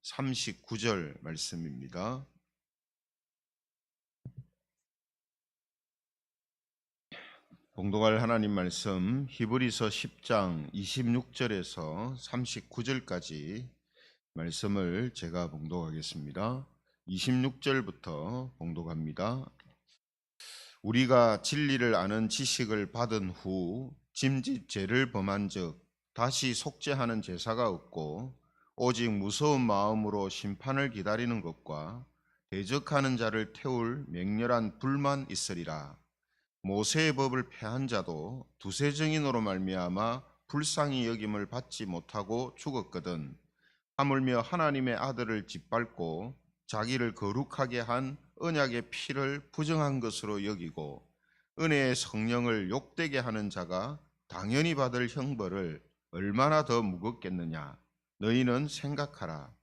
39절 말씀입니다. 봉독할 하나님 말씀 히브리서 10장 26절에서 39절까지 말씀을 제가 봉독하겠습니다. 26절부터 봉독합니다. 우리가 진리를 아는 지식을 받은 후 짐짓 죄를 범한즉 다시 속죄하는 제사가 없고 오직 무서운 마음으로 심판을 기다리는 것과 대적하는 자를 태울 맹렬한 불만 있으리라. 모세의 법을 폐한 자도 두세 증인으로 말미암아 불쌍히 여김을 받지 못하고 죽었거든. 하물며 하나님의 아들을 짓밟고 자기를 거룩하게 한 언약의 피를 부정한 것으로 여기고 은혜의 성령을 욕되게 하는 자가 당연히 받을 형벌을 얼마나 더 무겁겠느냐. 너희는 생각하라.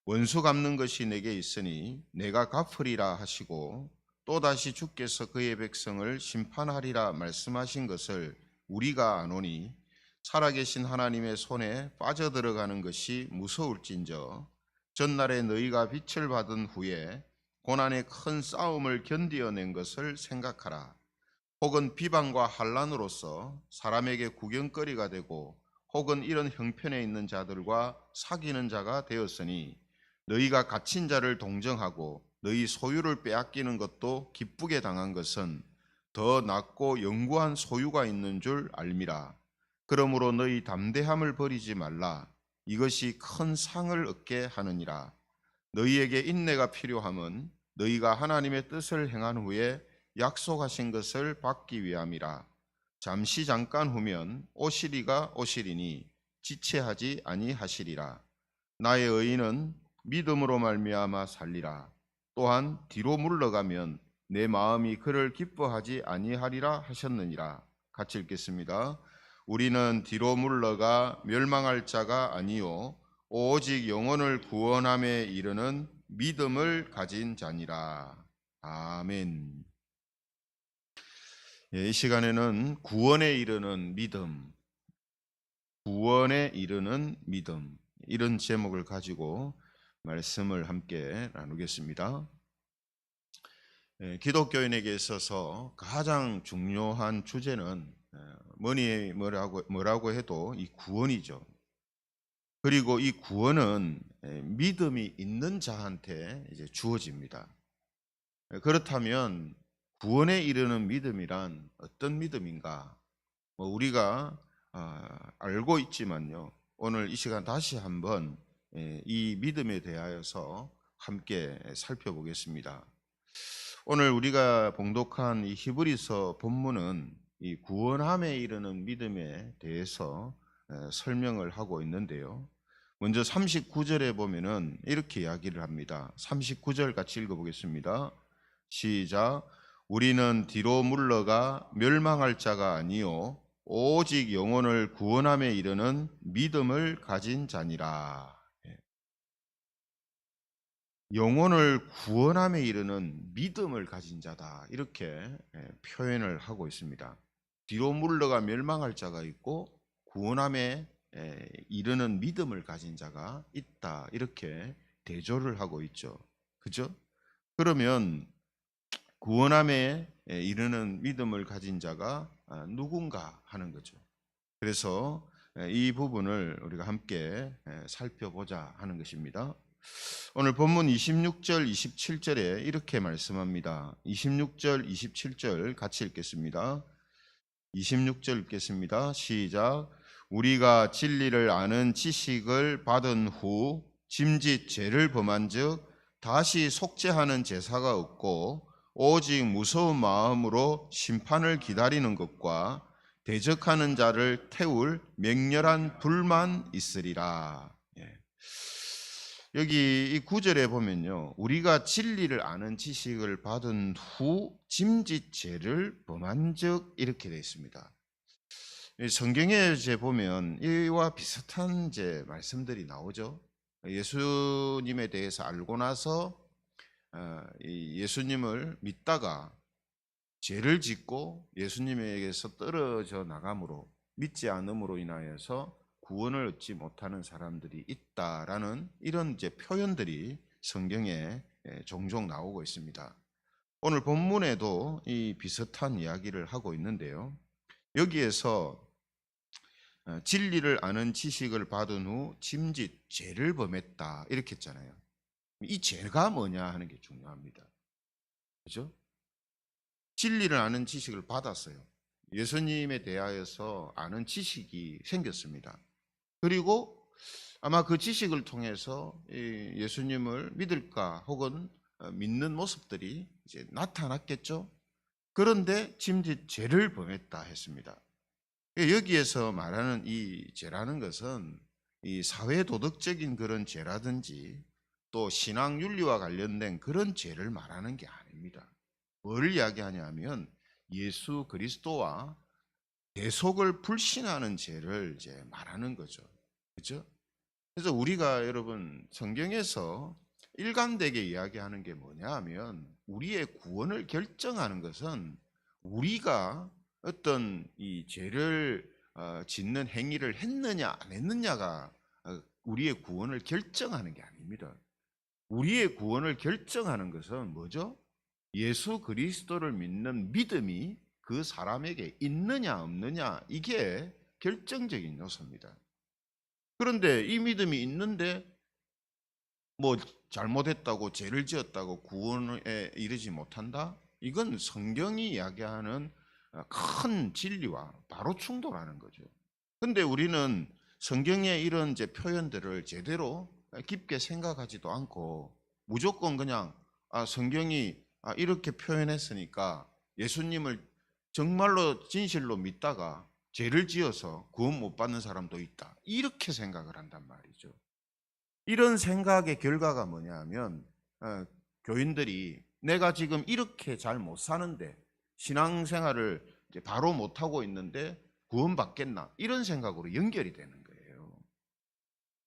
원수 갚는 것이 내게 있으니 내가 갚으리라 하시고 또다시 주께서 그의 백성을 심판하리라 말씀하신 것을 우리가 아노니 살아계신 하나님의 손에 빠져들어가는 것이 무서울진저 전날에 너희가 빛을 받은 후에 고난의 큰 싸움을 견디어낸 것을 생각하라. 혹은 비방과 환난으로서 사람에게 구경거리가 되고 혹은 이런 형편에 있는 자들과 사귀는 자가 되었으니 너희가 갇힌 자를 동정하고 너희 소유를 빼앗기는 것도 기쁘게 당한 것은 더 낫고 영구한 소유가 있는 줄 알미라. 그러므로 너희 담대함을 버리지 말라. 이것이 큰 상을 얻게 하느니라. 너희에게 인내가 필요함은 너희가 하나님의 뜻을 행한 후에 약속하신 것을 받기 위함이라. 잠시 잠깐 후면 오시리가 오시리니 지체하지 아니하시리라. 나의 의인은 믿음으로 말미암아 살리라. 또한 뒤로 물러가면 내 마음이 그를 기뻐하지 아니하리라 하셨느니라. 같이 읽겠습니다. 우리는 뒤로 물러가 멸망할 자가 아니요 오직 영혼을 구원함에 이르는 믿음을 가진 자니라. 아멘. 이 시간에는 구원에 이르는 믿음, 구원에 이르는 믿음, 이런 제목을 가지고 말씀을 함께 나누겠습니다. 기독교인에게 있어서 가장 중요한 주제는 뭐라고 해도 이 구원이죠. 그리고 이 구원은 믿음이 있는 자한테 이제 주어집니다. 그렇다면 구원에 이르는 믿음이란 어떤 믿음인가? 우리가 알고 있지만요. 오늘 이 시간 다시 한번 이 믿음에 대하여서 함께 살펴보겠습니다. 오늘 우리가 봉독한 이 히브리서 본문은 이 구원함에 이르는 믿음에 대해서 설명을 하고 있는데요. 먼저 39절에 보면은 이렇게 이야기를 합니다. 39절 같이 읽어보겠습니다. 시작. 우리는 뒤로 물러가 멸망할 자가 아니요 오직 영혼을 구원함에 이르는 믿음을 가진 자니라. 영혼을 구원함에 이르는 믿음을 가진 자다, 이렇게 표현을 하고 있습니다. 뒤로 물러가 멸망할 자가 있고 구원함에 이르는 믿음을 가진 자가 있다, 이렇게 대조를 하고 있죠. 그죠? 그러면 구원함에 이르는 믿음을 가진 자가 누군가 하는 거죠. 그래서 이 부분을 우리가 함께 살펴보자 하는 것입니다. 오늘 본문 26절, 27절에 이렇게 말씀합니다. 26절, 27절 같이 읽겠습니다. 26절 읽겠습니다. 시작. 우리가 진리를 아는 지식을 받은 후 짐짓 죄를 범한즉 다시 속죄하는 제사가 없고 오직 무서운 마음으로 심판을 기다리는 것과 대적하는 자를 태울 맹렬한 불만 있으리라. 여기 이 9절에 보면요, 우리가 진리를 아는 지식을 받은 후 짐짓 죄를 범한즉 이렇게 되어 있습니다. 성경에 보면 이와 비슷한 말씀들이 나오죠. 예수님에 대해서 알고 나서 예수님을 믿다가 죄를 짓고 예수님에게서 떨어져 나감으로, 믿지 않음으로 인하여서 구원을 얻지 못하는 사람들이 있다라는 이런 이제 표현들이 성경에 종종 나오고 있습니다. 오늘 본문에도 이 비슷한 이야기를 하고 있는데요. 여기에서 진리를 아는 지식을 받은 후 짐짓 죄를 범했다 이렇게 했잖아요. 이 죄가 뭐냐 하는 게 중요합니다. 그죠? 진리를 아는 지식을 받았어요. 예수님에 대하여서 아는 지식이 생겼습니다. 그리고 아마 그 지식을 통해서 예수님을 믿을까 혹은 믿는 모습들이 이제 나타났겠죠. 그런데 짐짓 죄를 범했다 했습니다. 여기에서 말하는 이 죄라는 것은 이 사회 도덕적인 그런 죄라든지 또 신앙 윤리와 관련된 그런 죄를 말하는 게 아닙니다. 뭘 이야기하냐면 예수 그리스도와 대속을 불신하는 죄를 이제 말하는 거죠. 그렇죠? 그래서 우리가 여러분 성경에서 일관되게 이야기하는 게 뭐냐 하면 우리의 구원을 결정하는 것은 우리가 어떤 이 죄를 짓는 행위를 했느냐 안 했느냐가 우리의 구원을 결정하는 게 아닙니다. 우리의 구원을 결정하는 것은 뭐죠? 예수 그리스도를 믿는 믿음이 그 사람에게 있느냐 없느냐 이게 결정적인 요소입니다. 그런데 이 믿음이 있는데 뭐 잘못했다고 죄를 지었다고 구원에 이르지 못한다? 이건 성경이 이야기하는 큰 진리와 바로 충돌하는 거죠. 근데 우리는 성경의 이런 이제 표현들을 제대로 깊게 생각하지도 않고 무조건 그냥 성경이 이렇게 표현했으니까 예수님을 정말로 진실로 믿다가 죄를 지어서 구원 못 받는 사람도 있다. 이렇게 생각을 한단 말이죠. 이런 생각의 결과가 뭐냐면 교인들이 내가 지금 이렇게 잘 못 사는데 신앙생활을 이제 바로 못 하고 있는데 구원받겠나 이런 생각으로 연결이 되는 거예요.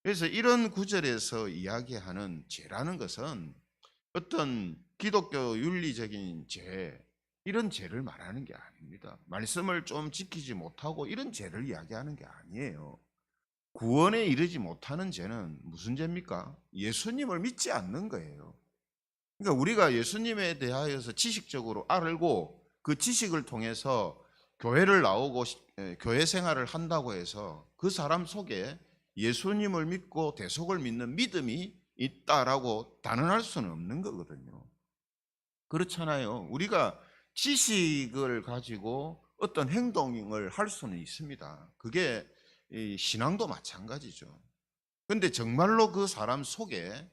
그래서 이런 구절에서 이야기하는 죄라는 것은 어떤 기독교 윤리적인 죄 이런 죄를 말하는 게 아닙니다. 말씀을 좀 지키지 못하고 이런 죄를 이야기하는 게 아니에요. 구원에 이르지 못하는 죄는 무슨 죄입니까? 예수님을 믿지 않는 거예요. 그러니까 우리가 예수님에 대하여서 지식적으로 알고 그 지식을 통해서 교회를 나오고 교회 생활을 한다고 해서 그 사람 속에 예수님을 믿고 대속을 믿는 믿음이 있다라고 단언할 수는 없는 거거든요. 그렇잖아요. 우리가 지식을 가지고 어떤 행동을 할 수는 있습니다. 그게 신앙도 마찬가지죠. 그런데 정말로 그 사람 속에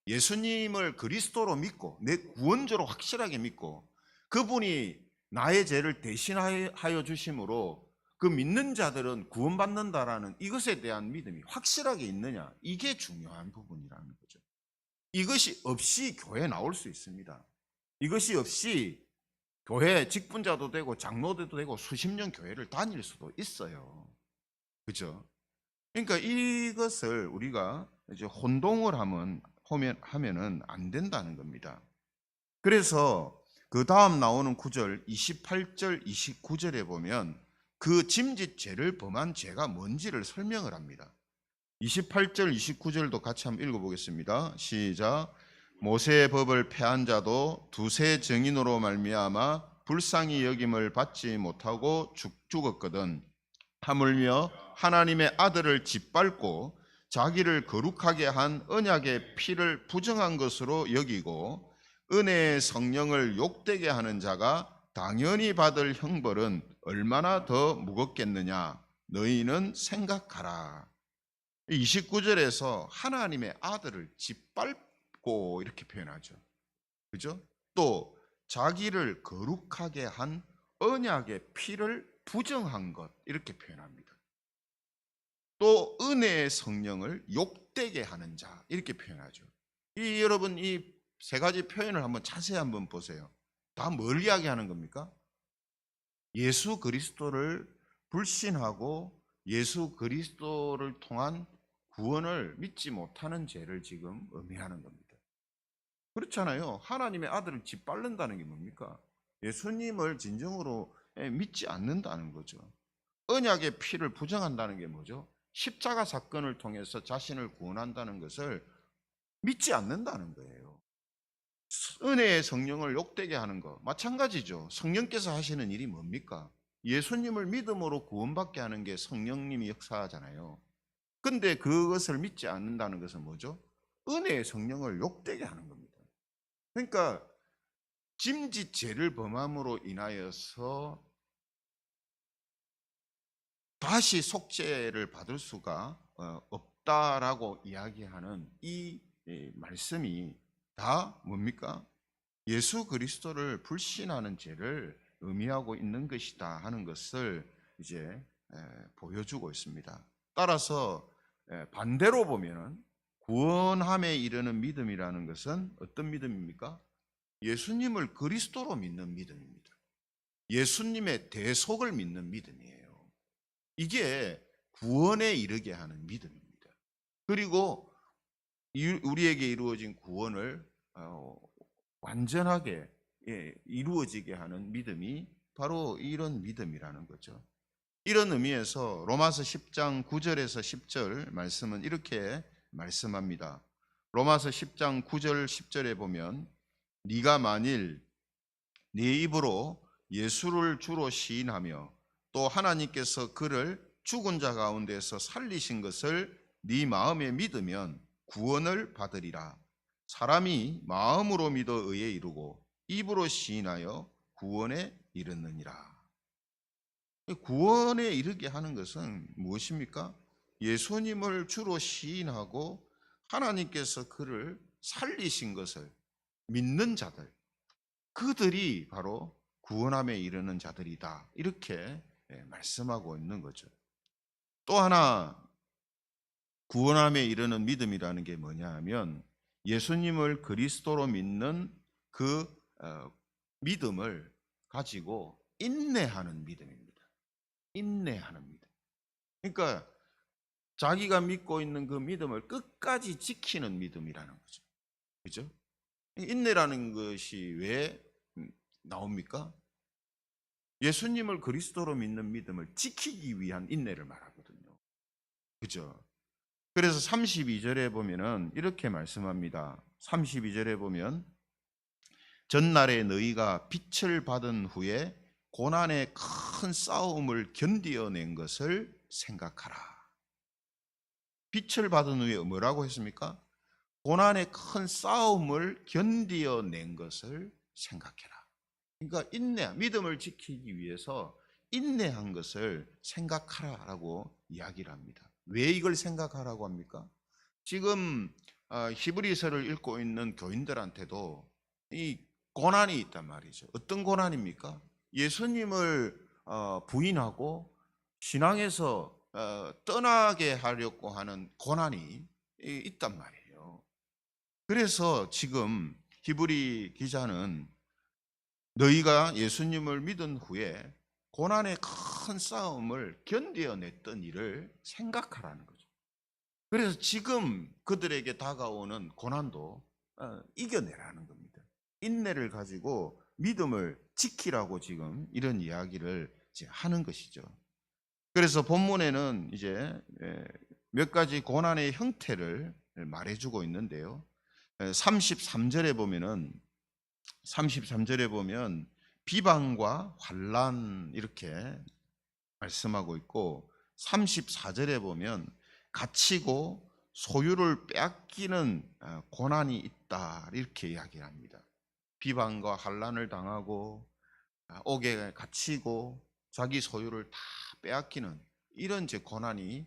예수님을 그리스도로 믿고 내 구원자로 확실하게 믿고 그분이 나의 죄를 대신하여 주심으로 그 믿는 자들은 구원받는다라는 이것에 대한 믿음이 확실하게 있느냐, 이게 중요한 부분이라는 거죠. 이것이 없이 교회에 나올 수 있습니다. 이것이 없이 교회 직분자도 되고 장로도 되고 수십 년 교회를 다닐 수도 있어요. 그죠? 그러니까 이것을 우리가 이제 혼동을 하면은 안 된다는 겁니다. 그래서 그 다음 나오는 구절 28절 29절에 보면 그 짐짓 죄를 범한 죄가 뭔지를 설명을 합니다. 28절 29절도 같이 한번 읽어보겠습니다. 시작. 모세의 법을 폐한 자도 두세 증인으로 말미암아 불쌍히 여김을 받지 못하고 죽었거든. 하물며 하나님의 아들을 짓밟고 자기를 거룩하게 한 언약의 피를 부정한 것으로 여기고 은혜의 성령을 욕되게 하는 자가 당연히 받을 형벌은 얼마나 더 무겁겠느냐 너희는 생각하라. 29절에서 하나님의 아들을 짓밟고 이렇게 표현하죠. 그죠? 또 자기를 거룩하게 한 언약의 피를 부정한 것 이렇게 표현합니다. 또 은혜의 성령을 욕되게 하는 자 이렇게 표현하죠. 여러분 이 세 가지 표현을 한번 자세히 한번 보세요. 다 뭘 이야기하는 겁니까? 예수 그리스도를 불신하고 예수 그리스도를 통한 구원을 믿지 못하는 죄를 지금 의미하는 겁니다. 그렇잖아요. 하나님의 아들을 짓밟는다는 게 뭡니까? 예수님을 진정으로 믿지 않는다는 거죠. 언약의 피를 부정한다는 게 뭐죠? 십자가 사건을 통해서 자신을 구원한다는 것을 믿지 않는다는 거예요. 은혜의 성령을 욕되게 하는 거 마찬가지죠. 성령께서 하시는 일이 뭡니까? 예수님을 믿음으로 구원받게 하는 게 성령님이 역사하잖아요. 근데 그것을 믿지 않는다는 것은 뭐죠? 은혜의 성령을 욕되게 하는 겁니다. 그러니까 짐짓 죄를 범함으로 인하여서 다시 속죄를 받을 수가 없다라고 이야기하는 이 말씀이 다 뭡니까? 예수 그리스도를 불신하는 죄를 의미하고 있는 것이다 하는 것을 이제 보여주고 있습니다. 따라서 반대로 보면은 구원함에 이르는 믿음이라는 것은 어떤 믿음입니까? 예수님을 그리스도로 믿는 믿음입니다. 예수님의 대속을 믿는 믿음이에요. 이게 구원에 이르게 하는 믿음입니다. 그리고 우리에게 이루어진 구원을 완전하게 이루어지게 하는 믿음이 바로 이런 믿음이라는 거죠. 이런 의미에서 로마서 10장 9절에서 10절 말씀은 이렇게 말씀합니다. 로마서 10장 9절 10절에 보면 네가 만일 네 입으로 예수를 주로 시인하며 또 하나님께서 그를 죽은 자 가운데서 살리신 것을 네 마음에 믿으면 구원을 받으리라. 사람이 마음으로 믿어 의에 이르고 입으로 시인하여 구원에 이르느니라. 구원에 이르게 하는 것은 무엇입니까? 예수님을 주로 시인하고 하나님께서 그를 살리신 것을 믿는 자들, 그들이 바로 구원함에 이르는 자들이다. 이렇게 말씀하고 있는 거죠. 또 하나 구원함에 이르는 믿음이라는 게 뭐냐 하면 예수님을 그리스도로 믿는 그 믿음을 가지고 인내하는 믿음입니다. 인내하는 믿음. 그러니까 자기가 믿고 있는 그 믿음을 끝까지 지키는 믿음이라는 거죠. 그죠? 인내라는 것이 왜 나옵니까? 예수님을 그리스도로 믿는 믿음을 지키기 위한 인내를 말하거든요. 그죠? 그래서 32절에 보면은 이렇게 말씀합니다. 32절에 보면 전날에 너희가 빛을 받은 후에 고난의 큰 싸움을 견디어낸 것을 생각하라. 빛을 받은 후에 뭐라고 했습니까? 고난의 큰 싸움을 견디어낸 것을 생각해라. 그러니까 믿음을 지키기 위해서 인내한 것을 생각하라라고 이야기를 합니다. 왜 이걸 생각하라고 합니까? 지금 히브리서를 읽고 있는 교인들한테도 이 고난이 있단 말이죠. 어떤 고난입니까? 예수님을 부인하고 신앙에서 떠나게 하려고 하는 고난이 있단 말이에요. 그래서 지금 히브리 기자는 너희가 예수님을 믿은 후에 고난의 큰 싸움을 견뎌냈던 일을 생각하라는 거죠. 그래서 지금 그들에게 다가오는 고난도 이겨내라는 겁니다. 인내를 가지고 믿음을 지키라고 지금 이런 이야기를 이제 하는 것이죠. 그래서 본문에는 이제 몇 가지 고난의 형태를 말해주고 있는데요. 33절에 보면 비방과 환난 이렇게 말씀하고 있고 34절에 보면 갇히고 소유를 빼앗기는 고난이 있다 이렇게 이야기합니다. 비방과 환난을 당하고 옥에 갇히고 자기 소유를 다 빼앗기는 이런 이제 고난이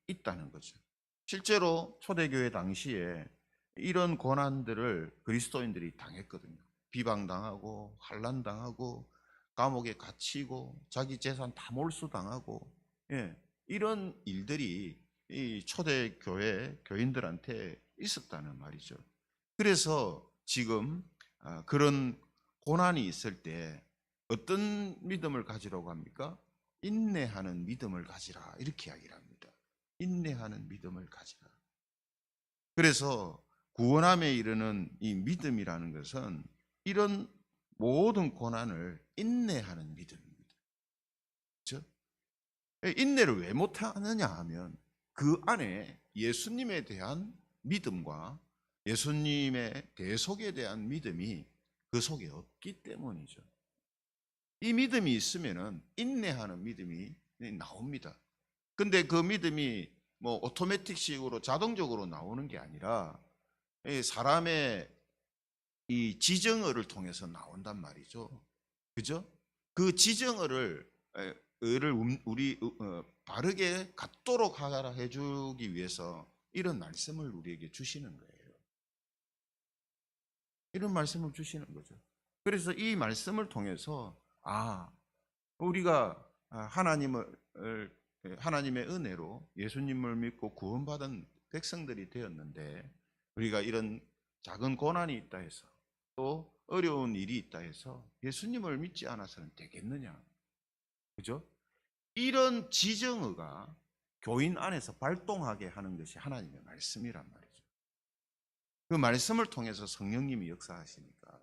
있다는 거죠. 실제로 초대교회 당시에 이런 고난들을 그리스도인들이 당했거든요. 비방당하고 환난당하고 감옥에 갇히고 자기 재산 다 몰수당하고 이런 일들이 이 초대교회 교인들한테 있었다는 말이죠. 그래서 지금 그런 고난이 있을 때 어떤 믿음을 가지라고 합니까? 인내하는 믿음을 가지라 이렇게 이야기를 합니다. 인내하는 믿음을 가지라. 그래서 구원함에 이르는 이 믿음이라는 것은 이런 모든 고난을 인내하는 믿음입니다. 그렇죠? 인내를 왜 못하느냐 하면 그 안에 예수님에 대한 믿음과 예수님의 대속에 대한 믿음이 그 속에 없기 때문이죠. 이 믿음이 있으면은 인내하는 믿음이 나옵니다. 근데 그 믿음이 뭐 오토매틱식으로 자동적으로 나오는 게 아니라 사람의 이 지정어를 통해서 나온단 말이죠. 그죠? 그 지정어를 우리 바르게 갖도록 하라 해주기 위해서 이런 말씀을 우리에게 주시는 거예요. 이런 말씀을 주시는 거죠. 그래서 이 말씀을 통해서 우리가 하나님의 은혜로 예수님을 믿고 구원받은 백성들이 되었는데 우리가 이런 작은 고난이 있다 해서 또 어려운 일이 있다 해서 예수님을 믿지 않아서는 되겠느냐. 그죠? 이런 지정어가 교인 안에서 발동하게 하는 것이 하나님의 말씀이란 말이죠. 그 말씀을 통해서 성령님이 역사하시니까.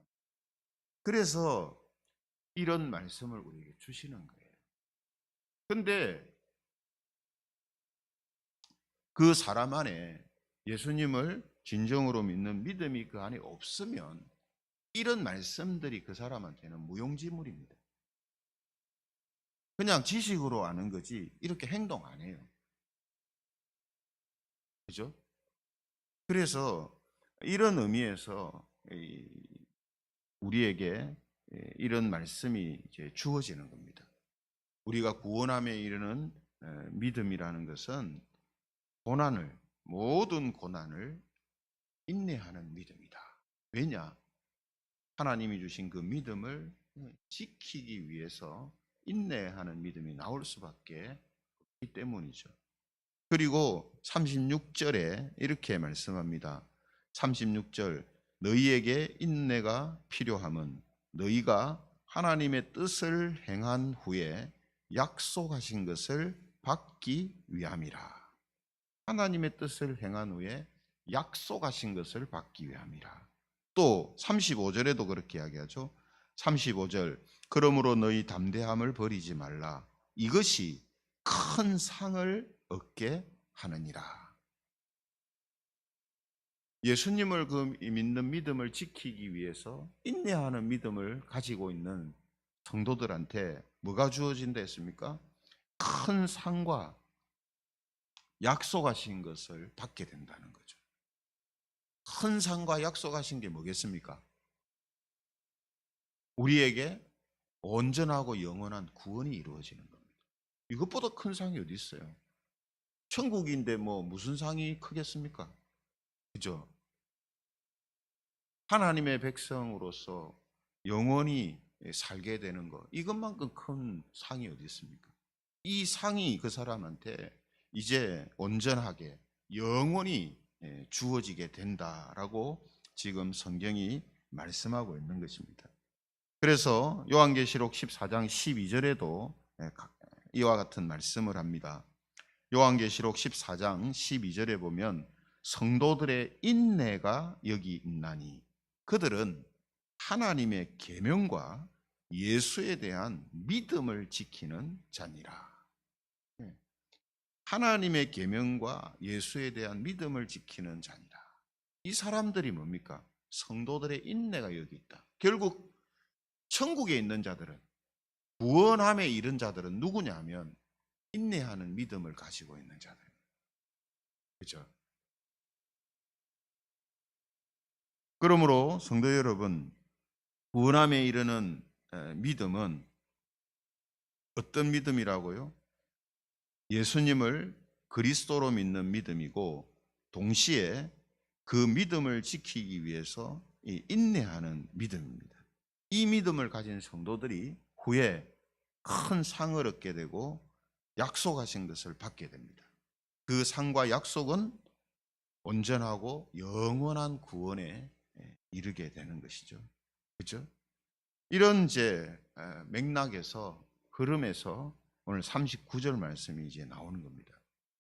그래서 이런 말씀을 우리에게 주시는 거예요. 근데 그 사람 안에 예수님을 진정으로 믿는 믿음이 그 안에 없으면 이런 말씀들이 그 사람한테는 무용지물입니다. 그냥 지식으로 아는 거지 이렇게 행동 안 해요. 그죠? 그래서 이런 의미에서 우리에게 이런 말씀이 이제 주어지는 겁니다. 우리가 구원함에 이르는 믿음이라는 것은 모든 고난을 인내하는 믿음이다. 왜냐? 하나님이 주신 그 믿음을 지키기 위해서 인내하는 믿음이 나올 수밖에 없기 때문이죠. 그리고 36절에 이렇게 말씀합니다. 36절, 너희에게 인내가 필요함은 너희가 하나님의 뜻을 행한 후에 약속하신 것을 받기 위함이라. 하나님의 뜻을 행한 후에 약속하신 것을 받기 위함이라. 또 35절에도 그렇게 이야기하죠. 35절, 그러므로 너희 담대함을 버리지 말라. 이것이 큰 상을 얻게 하느니라. 예수님을 믿는 믿음을 지키기 위해서 인내하는 믿음을 가지고 있는 성도들한테 뭐가 주어진다 했습니까? 큰 상과 약속하신 것을 받게 된다는 거죠. 큰 상과 약속하신 게 뭐겠습니까? 우리에게 온전하고 영원한 구원이 이루어지는 겁니다. 이것보다 큰 상이 어디 있어요? 천국인데 뭐 무슨 상이 크겠습니까? 그죠? 하나님의 백성으로서 영원히 살게 되는 것, 이것만큼 큰 상이 어디 있습니까? 이 상이 그 사람한테 이제 온전하게 영원히 주어지게 된다라고 지금 성경이 말씀하고 있는 것입니다. 그래서 요한계시록 14장 12절에도 이와 같은 말씀을 합니다. 요한계시록 14장 12절에 보면 성도들의 인내가 여기 있나니 그들은 하나님의 계명과 예수에 대한 믿음을 지키는 자니라. 하나님의 계명과 예수에 대한 믿음을 지키는 자니라. 이 사람들이 뭡니까? 성도들의 인내가 여기 있다. 결국 천국에 있는 자들은, 구원함에 이른 자들은 누구냐 하면 인내하는 믿음을 가지고 있는 자들. 그렇죠? 그러므로 성도 여러분, 구원함에 이르는 믿음은 어떤 믿음이라고요? 예수님을 그리스도로 믿는 믿음이고 동시에 그 믿음을 지키기 위해서 인내하는 믿음입니다. 이 믿음을 가진 성도들이 후에 큰 상을 얻게 되고 약속하신 것을 받게 됩니다. 그 상과 약속은 온전하고 영원한 구원에 이르게 되는 것이죠. 그렇죠? 이런 이제 맥락에서 흐름에서 오늘 39절 말씀이 이제 나오는 겁니다.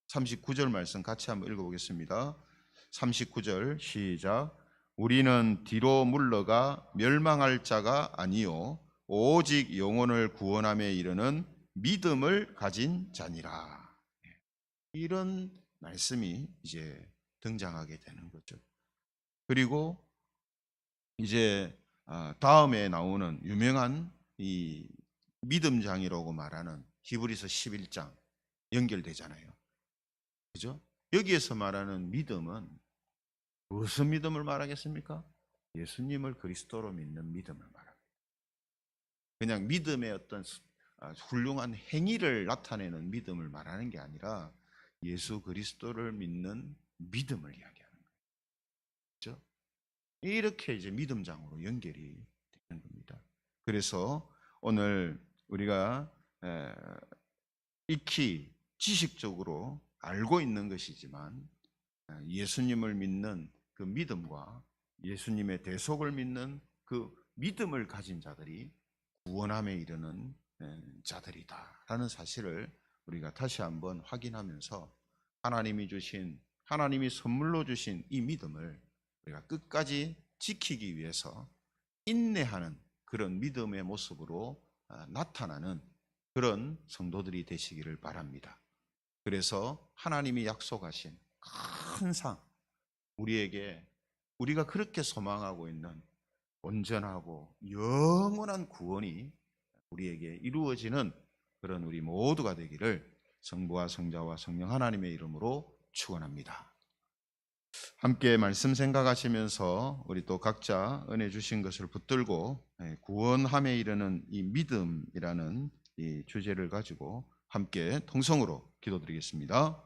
39절 말씀 같이 한번 읽어보겠습니다. 39절 시작. 우리는 뒤로 물러가 멸망할 자가 아니요 오직 영혼을 구원함에 이르는 믿음을 가진 자니라. 이런 말씀이 이제 등장하게 되는 거죠. 그리고 이제 다음에 나오는 유명한 이 믿음장이라고 말하는 히브리서 11장 연결되잖아요. 그죠? 여기에서 말하는 믿음은 무슨 믿음을 말하겠습니까? 예수님을 그리스도로 믿는 믿음을 말합니다. 그냥 믿음의 어떤 훌륭한 행위를 나타내는 믿음을 말하는 게 아니라 예수 그리스도를 믿는 믿음을 이야기하는 거예요. 그렇죠? 이렇게 이제 믿음장으로 연결이 되는 겁니다. 그래서 오늘 우리가 익히 지식적으로 알고 있는 것이지만 예수님을 믿는 그 믿음과 예수님의 대속을 믿는 그 믿음을 가진 자들이 구원함에 이르는 자들이다라는 사실을 우리가 다시 한번 확인하면서 하나님이 선물로 주신 이 믿음을 우리가 끝까지 지키기 위해서 인내하는 그런 믿음의 모습으로 나타나는 그런 성도들이 되시기를 바랍니다. 그래서 하나님이 약속하신 큰 상, 우리가 그렇게 소망하고 있는 온전하고 영원한 구원이 우리에게 이루어지는 그런 우리 모두가 되기를 성부와 성자와 성령 하나님의 이름으로 축원합니다. 함께 말씀 생각하시면서 우리 또 각자 은혜 주신 것을 붙들고 구원함에 이르는 이 믿음이라는 이 주제를 가지고 함께 통성으로 기도드리겠습니다.